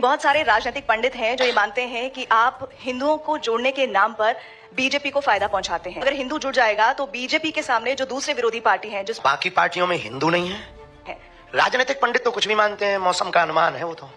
बहुत सारे राजनीतिक पंडित हैं जो ये मानते हैं कि आप हिंदुओं को जोड़ने के नाम पर बीजेपी को फायदा पहुंचाते हैं। अगर हिंदू जुड़ जाएगा तो बीजेपी के सामने जो दूसरे विरोधी पार्टी हैं, जो बाकी पार्टियों में हिंदू नहीं है। राजनीतिक पंडित तो कुछ भी मानते हैं, मौसम का अनुमान है, वो तो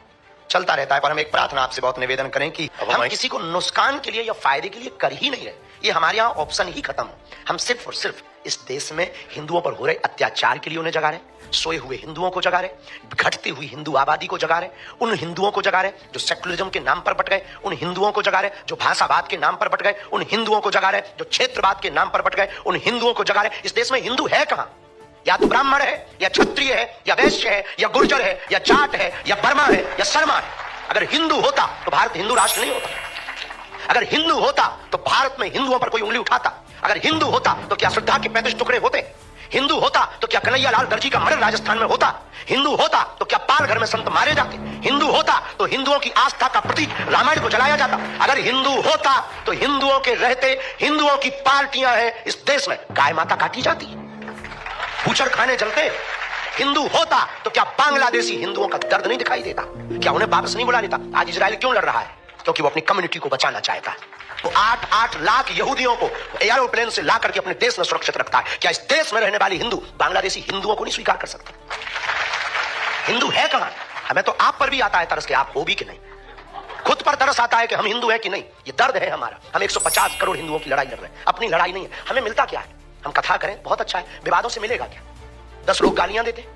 चलता रहता है। पर हम एक प्रार्थना आपसे बहुत निवेदन करें कि हम किसी को नुकसान के लिए या फायदे के लिए कर ही नहीं रहे। ये हमारे यहाँ ऑप्शन ही खत्म है। हम सिर्फ और सिर्फ इस देश में हिंदुओं पर हो रहे अत्याचार के लिए उन्हें जगा रहे, सोए हुए हिंदुओं को जगा रहे, घटती हुई हिंदू आबादी को जगा रहे, उन हिंदुओं को जगा रहे जो सेकुलरिज्म के नाम पर बट गए, उन हिंदुओं को जगा रहे जो भाषावाद के नाम पर बट गए, उन हिंदुओं को जगा रहे जो क्षेत्रवाद के नाम पर बट गए, उन हिंदुओं को जगा रहे। इस देश में हिंदू है कहां? या तो ब्राह्मण है, या क्षत्रिय है, या वैश्य है, या गुर्जर है, या जाट है, या बर्मा है, या शर्मा है। अगर हिंदू होता तो भारत हिंदू राष्ट्र नहीं होता। अगर हिंदू होता तो भारत में हिंदुओं पर कोई उंगली उठाता। अगर हिंदू होता तो क्या श्रद्धा के 35 टुकड़े होते? हिंदू होता तो क्या कन्हैया लाल दर्जी का मर्डर राजस्थान में होता? हिंदू होता तो क्या पालघर में संत मारे जाते? हिंदू होता तो हिंदुओं की आस्था का प्रतीक रामायण को जलाया जाता। अगर हिंदू होता तो हिंदुओं के रहते हिंदुओं की पार्टियां हैं इस देश में गाय माता काटी जाती, बूचड़ खाने जलते। हिंदू होता तो क्या बांग्लादेशी हिंदुओं का दर्द नहीं दिखाई देता? क्या उन्हें वापस नहीं बुला लेता? आज इजराइल क्यों लड़ रहा है? क्योंकि वो अपनी कम्युनिटी को बचाना चाहता है। वो 8-8 लाख यहूदियों को एयरोप्लेन से ला करके अपने देश में सुरक्षित रखता है। क्या इस देश में रहने वाली हिंदू बांग्लादेशी हिंदुओं को नहीं स्वीकार कर सकते? हिंदू है कहां? हमें तो आप पर भी आता है तरस के आप हो भी कि नहीं, खुद पर तरस आता है कि हम हिंदू हैं कि नहीं। ये दर्द है हमारा। हम 150 करोड़ हिंदुओं की लड़ाई लड़ रहे हैं, अपनी लड़ाई नहीं है। हमें मिलता क्या है? हम कथा करें, बहुत अच्छा है। विवादों से मिलेगा क्या? 10 लोग गालियां देते,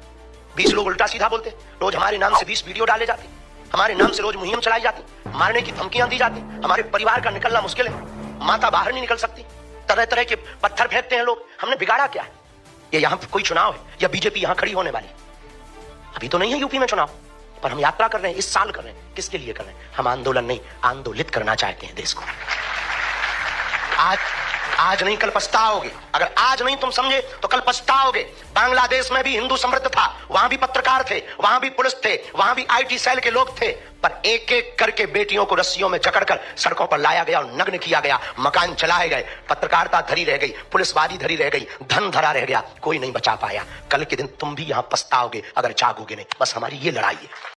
20 लोग उल्टा सीधा बोलते, रोज हमारे नाम से 20 वीडियो डाले जाते, हमारे नाम से रोज मुहिम चलाई जाती, मारने की धमकियां दी जाती, हमारे परिवार का निकलना मुश्किल है, माता बाहर नहीं निकल सकती, तरह तरह के पत्थर फेंकते हैं लोग। हमने बिगाड़ा क्या है? ये यहाँ कोई चुनाव है या बीजेपी यहाँ खड़ी होने वाली? अभी तो नहीं है यूपी में चुनाव, पर हम यात्रा कर रहे हैं, इस साल कर रहे हैं। किसके लिए कर रहे हैं? हम आंदोलन नहीं, आंदोलित करना चाहते हैं देश को। आज नहीं कल पछताओगे। अगर आज नहीं तुम समझे तो कल पछताओगे। बांग्लादेश में भी हिंदू समृद्ध था, वहां भी पत्रकार थे, वहां भी पुलिस थे, वहां भी आईटी सेल के लोग थे, पर एक एक करके बेटियों को रस्सियों में जकड़कर सड़कों पर लाया गया और नग्न किया गया, मकान चलाए गए, पत्रकारिता धरी रह गई, पुलिसवादी धरी रह गई, धन धरा रह गया, कोई नहीं बचा पाया। कल के दिन तुम भी यहां पछताओगे अगर जागोगे नहीं। बस हमारी ये लड़ाई है।